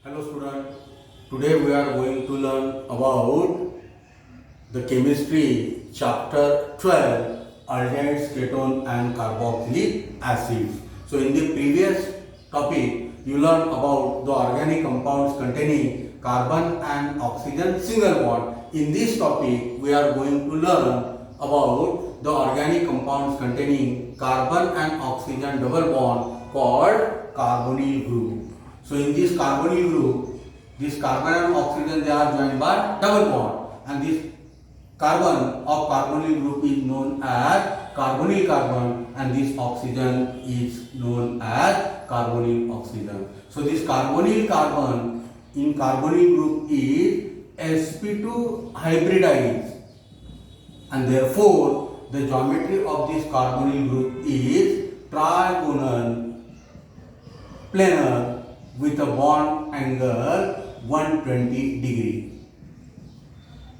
Hello student, today we are going to learn about the chemistry chapter 12 aldehydes, ketone and carboxylic acids. So in the previous topic you learned about the organic compounds containing carbon and oxygen single bond. In this topic we are going to learn about the organic compounds containing carbon and oxygen double bond called carbonyl group. So in this carbonyl group, this carbon and oxygen they are joined by double bond, and this carbon of carbonyl group is known as carbonyl carbon, and this oxygen is known as carbonyl oxygen. So this carbonyl carbon in carbonyl group is sp2 hybridized, and therefore the geometry of this carbonyl group is trigonal planar with a bond angle 120 degree.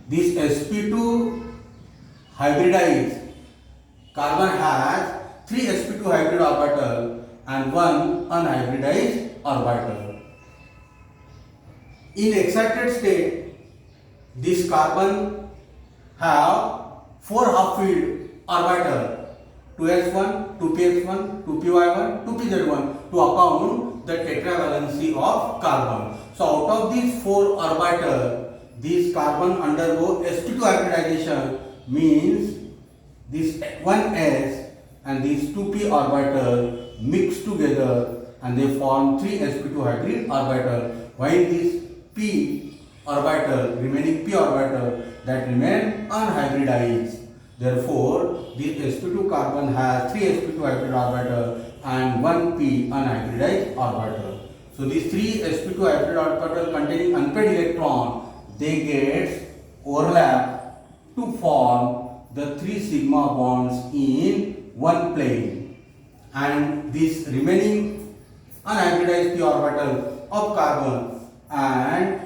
This sp2 hybridized carbon has 3 sp2 hybrid orbital and 1 unhybridized orbital. In excited state, this carbon have 4 half-filled orbital 2s1, 2px1, 2py1, 2pz1 to account the tetravalency of carbon. So out of these 4 orbital, this carbon undergo sp2 hybridization, means this 1s and these 2p orbital mix together and they form 3 sp2 hybrid orbital, while this p orbital, remaining p orbital, that remain unhybridized. Therefore, this sp2 carbon has 3 sp2 hybrid orbital and 1 p unhybridized orbital. So these 3 sp2 hybrid orbital containing unpaired electron, they get overlap to form the 3 sigma bonds in one plane, and this remaining unhybridized p orbital of carbon and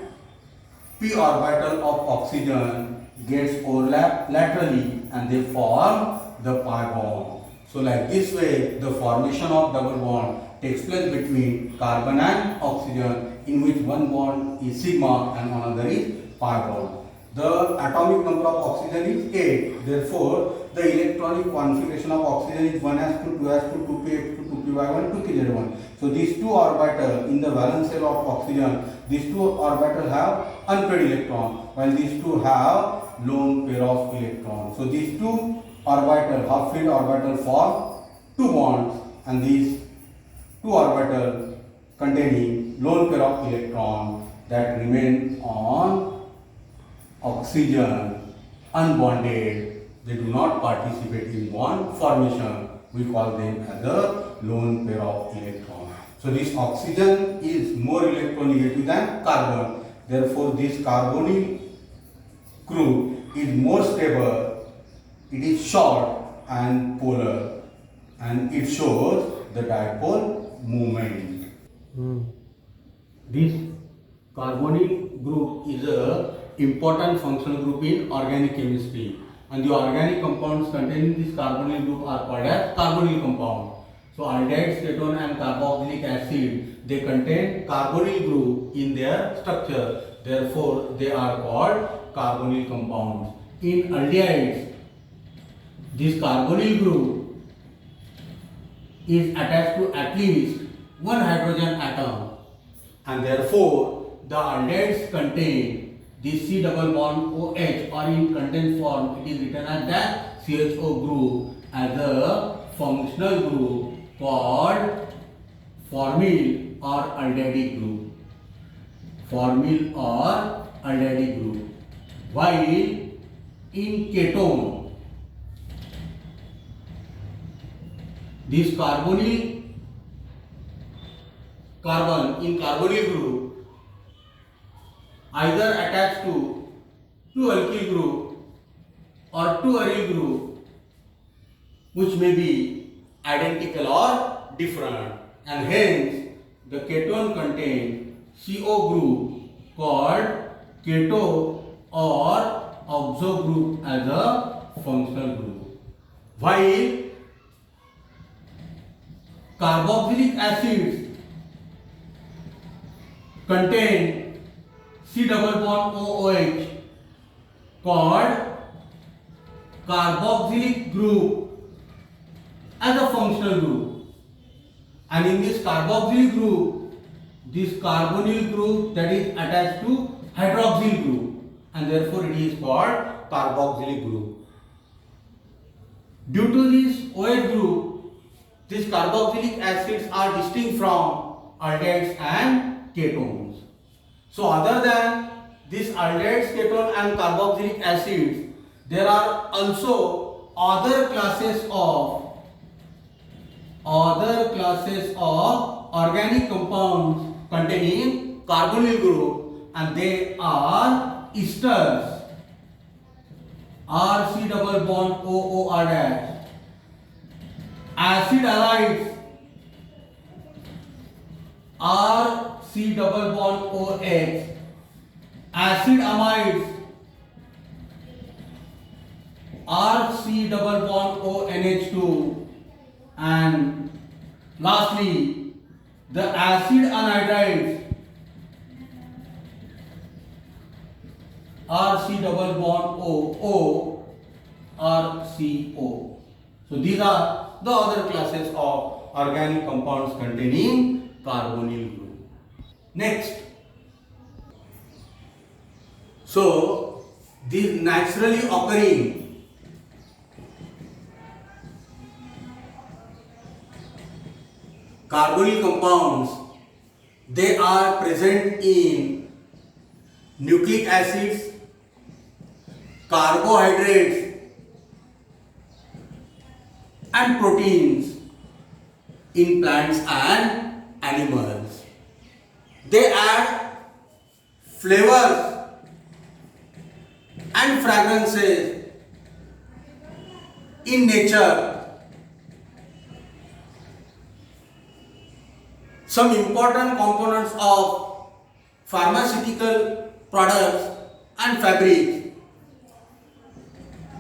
p orbital of oxygen gets overlap laterally and they form the pi bond. So like this way the formation of double bond takes place between carbon and oxygen, in which one bond is sigma and another is pi bond. The atomic number of oxygen is 8. Therefore, the electronic configuration of oxygen is 1s2, 2s2, 2px2, 2py1, 2pz1. So these two orbitals in the valence shell of oxygen, these two orbitals have unpaired electron, while these two have lone pair of electrons. So these two orbitals, half-filled orbital, form 2 bonds, and these 2 orbitals containing lone pair of electrons that remain on oxygen unbonded, they do not participate in bond formation. We call them as a lone pair of electrons. So this oxygen is more electronegative than carbon. Therefore, this carbonyl group is more stable. It is short and polar, and it shows the dipole moment. This carbonyl group is a important functional group in organic chemistry, and the organic compounds containing this carbonyl group are called as carbonyl compound. So aldehydes, ketone and carboxylic acid, they contain carbonyl group in their structure, therefore they are called carbonyl compounds. In aldehydes, this carbonyl group is attached to at least one hydrogen atom, and therefore the aldehydes contain this C double bond OH, or in condensed form it is written as the CHO group, as a functional group called formyl or aldehydic group. Formyl or aldehydic group. While in ketone, this carbonyl carbon in carbonyl group either attached to 2 alkyl group or 2 aryl group, which may be identical or different, and hence the ketone contains CO group called keto or oxo group as a functional group, while carboxylic acids contain C double bond OOH called carboxylic group as a functional group, and in this carboxylic group, this carbonyl group that is attached to hydroxyl group, and therefore it is called carboxylic group. Due to this OH group, these carboxylic acids are distinct from aldehydes and ketones. So other than these aldehydes, ketone and carboxylic acids, there are also other classes of organic compounds containing carbonyl group, and they are esters, RC double bond OOR dash, acid halides, RC double bond OH, acid amides, RC double bond ONH2, and lastly the acid anhydrides, RC double bond OO, RCO. So these are the other classes of organic compounds containing carbonyl group. Next, so these naturally occurring carbonyl compounds, they are present in nucleic acids, carbohydrates and proteins in plants and animals. They add flavors and fragrances in nature. Some important components of pharmaceutical products and fabrics.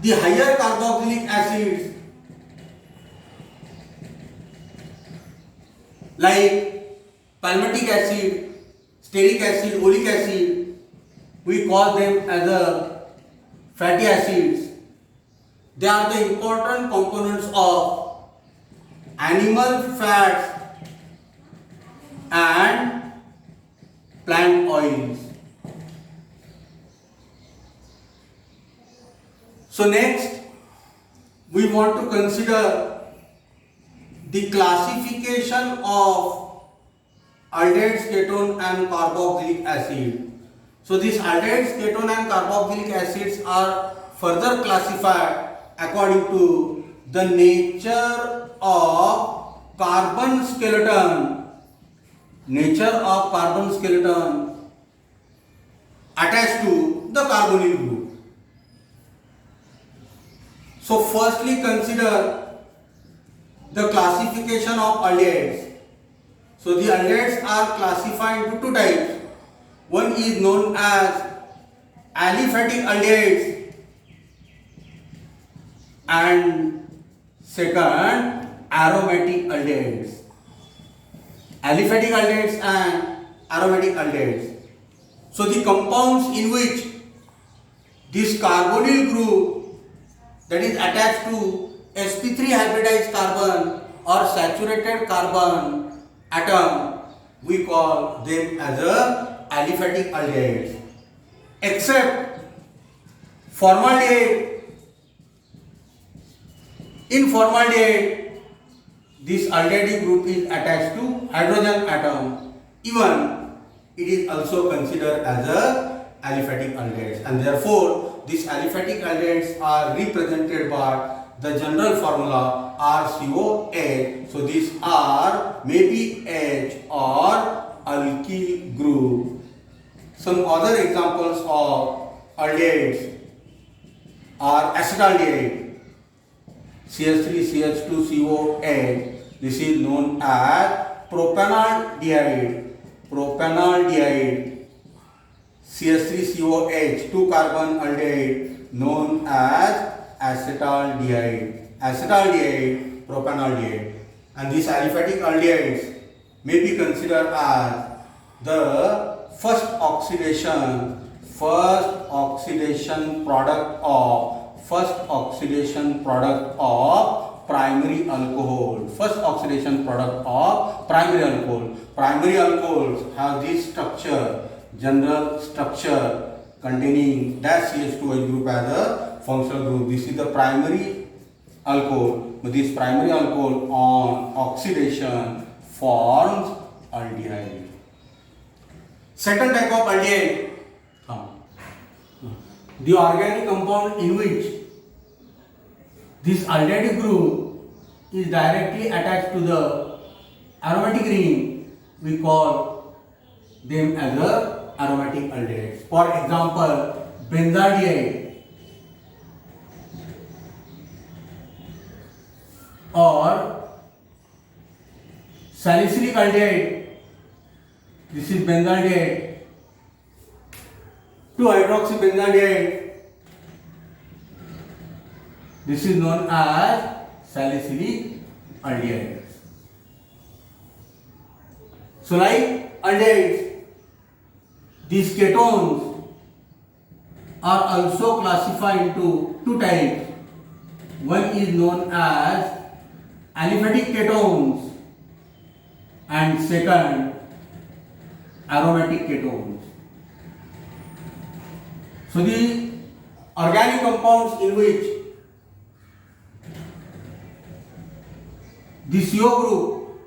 The higher carboxylic acids like palmitic acid, stearic acid, oleic acid, we call them as a fatty acids. They are the important components of animal fats and plant oils. So next, we want to consider the classification of aldehydes, ketone and carboxylic acid. So these aldehydes, ketone and carboxylic acids are further classified according to the nature of carbon skeleton. Attached to the carbonyl group. So firstly consider the classification of aldehydes. So the aldehydes are classified into two types. One is known as aliphatic aldehydes and second aromatic aldehydes. Aliphatic aldehydes and aromatic aldehydes. So the compounds in which this carbonyl group that is attached to sp3 hybridized carbon or saturated carbon atom, we call them as a aliphatic aldehydes. Except formaldehyde. In formaldehyde, this aldehyde group is attached to hydrogen atom. Even it is also considered as a aliphatic aldehydes, and therefore these aliphatic aldehydes are represented by the general formula RCOH. So these are maybe H or alkyl group. Some other examples of aldehydes are acetaldehyde, CH3CH2COH. This is known as propanaldehyde. CH3COH, 2 carbon aldehyde, known as acetaldehyde, propanaldehyde. And these aliphatic aldehydes may be considered as the first oxidation product of primary alcohol. First oxidation product of primary alcohol. Primary alcohols have this structure, general structure containing dash CH2H group as a functional group. This is the primary alcohol. This primary alcohol on oxidation forms aldehyde. Second type of aldehyde, the organic compound in which this aldehyde group is directly attached to the aromatic ring, we call them as a aromatic aldehydes. For example, benzaldehyde or salicylic aldehyde. This is benzaldehyde, 2-hydroxybenzaldehyde. This is known as salicylic aldehyde. So like aldehydes, these ketones are also classified into two types. One is known as aliphatic ketones and second aromatic ketones. So the organic compounds in which the CO group,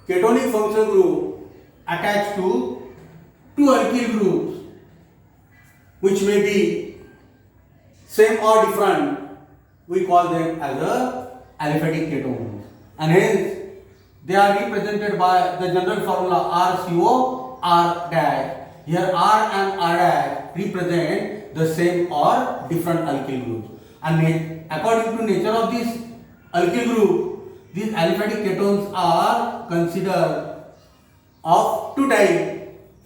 ketonic functional group, attached to two alkyl groups which may be same or different, we call them as a aliphatic ketones, and hence they are represented by the general formula RCO R dash. Here R and R dash represent the same or different alkyl groups, and according to nature of this alkyl group, these aliphatic ketones are considered of two types.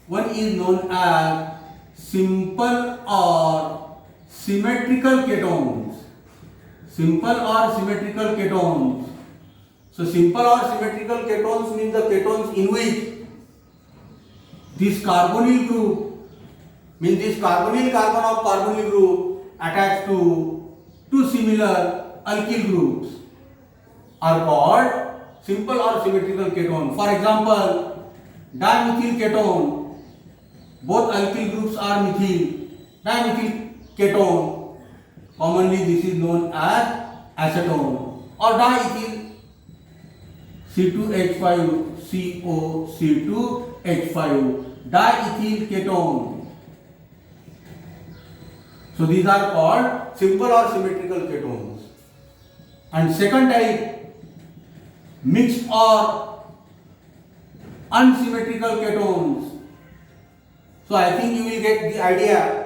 One is known as simple or symmetrical ketones. Simple or symmetrical ketones. So simple or symmetrical ketones means the ketones in which this carbonyl group, means this carbonyl carbon of carbonyl group attached to two similar alkyl groups are called simple or symmetrical ketone. For example, dimethyl ketone, both alkyl groups are methyl. Dimethyl ketone, commonly this is known as acetone, or diethyl C2H5 COC2H5, diethyl ketone. So these are called simple or symmetrical ketones. And second type, mixed or unsymmetrical ketones. So I think you will get the idea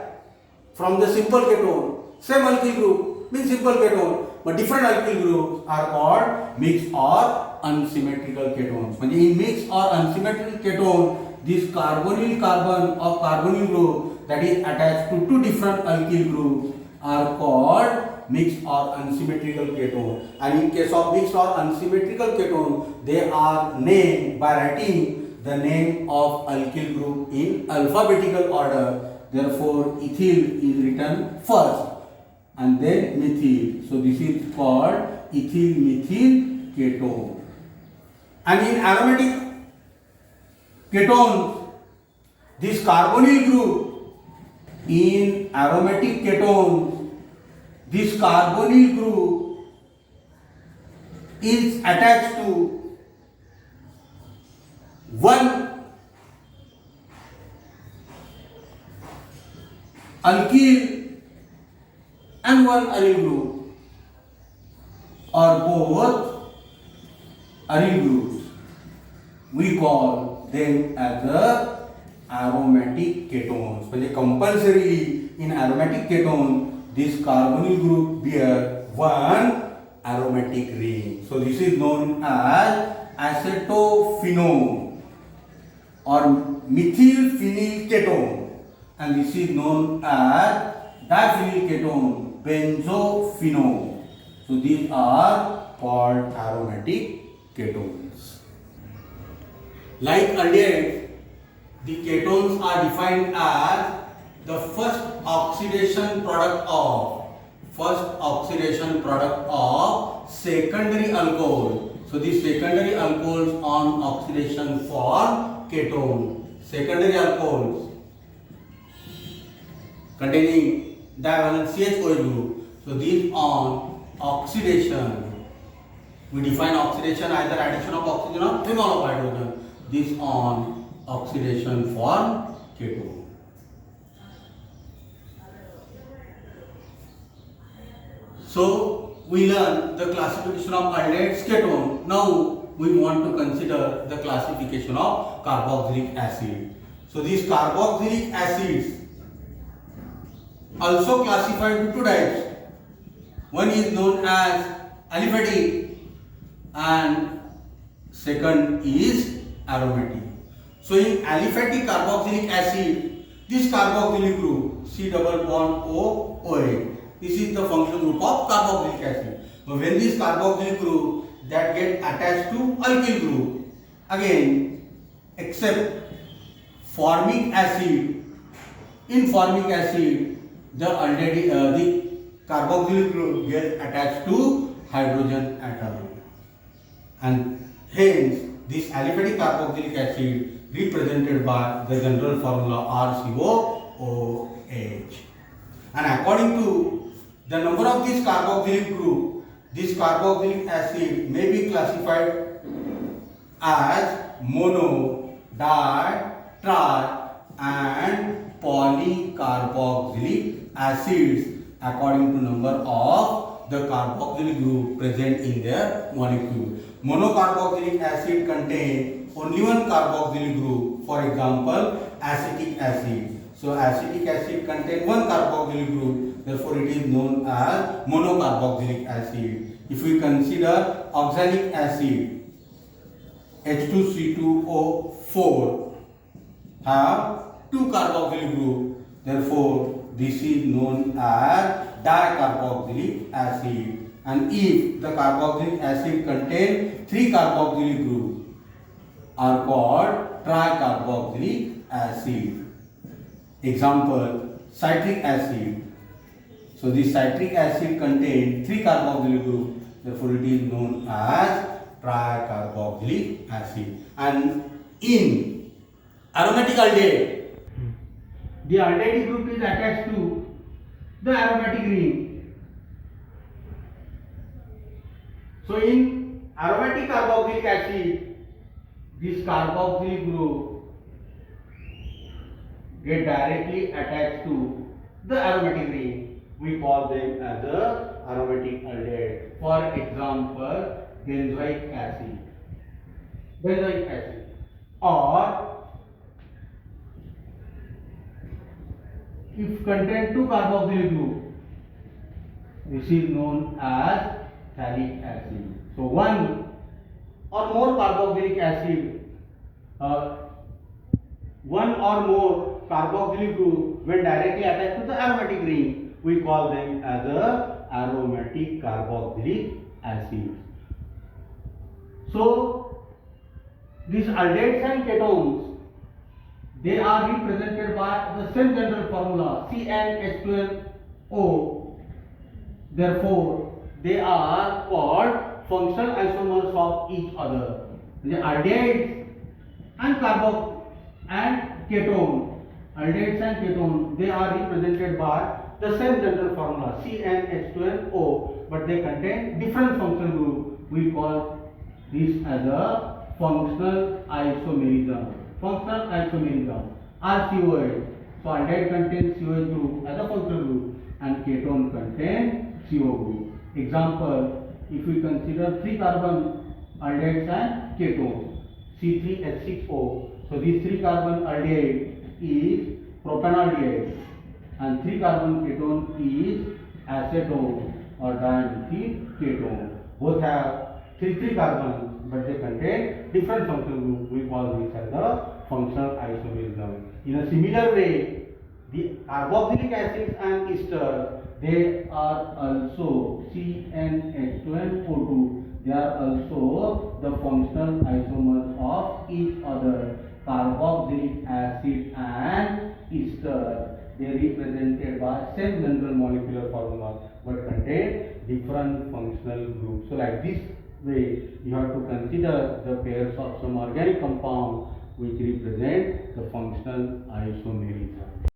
from the simple ketone. Same alkyl group means simple ketone, but different alkyl groups are called mixed or unsymmetrical ketones. In mixed or unsymmetrical ketone, this carbonyl carbon of carbonyl group that is attached to two different alkyl groups are called mixed or unsymmetrical ketone. And in case of mixed or unsymmetrical ketone, they are named by writing the name of alkyl group in alphabetical order. Therefore, ethyl is written first and then methyl. So this is called ethyl methyl ketone. And in aromatic ketones, this carbonyl group, in aromatic ketones, this carbonyl group is attached to one alkyl and one aryl group, or both aryl groups. We call them as the aromatic ketones. But compulsorily in aromatic ketone, this carbonyl group bear one aromatic ring. So this is known as acetophenone or methylphenyl ketone, and this is known as diphenyl ketone, benzophenone. So these are called aromatic ketones. Like aldehyde, the ketones are defined as the first oxidation product of secondary alcohol. So the secondary alcohols on oxidation form ketone. Secondary alcohols containing divalent CH-OH group. So these on oxidation, we define oxidation either addition of oxygen or removal of hydrogen. This on oxidation form ketone. So we learn the classification of aldehydes, ketone. Now we want to consider the classification of carboxylic acid. So these carboxylic acids also classified into two types. One is known as aliphatic and second is aromatic. So in aliphatic carboxylic acid, this carboxylic group C double bond O OH. This is the functional group of carboxylic acid. But when this carboxylic group that get attached to alkyl group, again except formic acid, in formic acid the carboxylic group gets attached to hydrogen atom, and hence this aliphatic carboxylic acid represented by the general formula RCOOH. And according to the number of this carboxylic group, this carboxylic acid may be classified as mono, di, tri and polycarboxylic acids according to number of the carboxylic group present in their molecule. Monocarboxylic acid contain only one carboxylic group, for example acetic acid. So acetic acid contains one carboxylic group, therefore it is known as monocarboxylic acid. If we consider oxalic acid, H2C2O4 have two carboxylic group, therefore this is known as dicarboxylic acid. And if the carboxylic acid contains three carboxylic groups, are called tricarboxylic acid. Example, citric acid. So this citric acid contains three carboxylic groups, therefore it is known as tricarboxylic acid. And in aromatic aldehyde, the aldehyde group is attached to the aromatic ring. So in aromatic carboxylic acid, this carboxylic group get directly attached to the aromatic ring. We call them as the aromatic aldehyde. For example, benzoic acid, or if contain two carboxylic group, this is known as phthalic acid. So one or more carboxylic acid, one or more carboxylic group when directly attached to the aromatic ring, we call them as a aromatic carboxylic acid. So these aldehydes and ketones, they are represented by the same general formula CnH2nO. Therefore they are called functional isomers of each other. The aldehydes and aldehydes and ketone, they are represented by the same general formula CnH2nO, but they contain different functional group. We call this as a functional isomerism. RCOH. So aldehyde contains COH group as a functional group and ketone contains CO group. Example, if we consider 3 carbon aldehydes and ketone, C3H6O. So this 3 carbon aldehyde is propanaldehyde and 3 carbon ketone is acetone or dimethyl ketone. Both have 3 carbon, but they contain different functional group. We call this as the functional isomerism. In a similar way, the carboxylic acids and esters, they are also CnH2nO2. They are also the functional isomers of each other. carboxylic acid and ester. They are represented by same general molecular formula but contain different functional groups. So like this way you have to consider the pairs of some organic compound which represent the functional isomerism.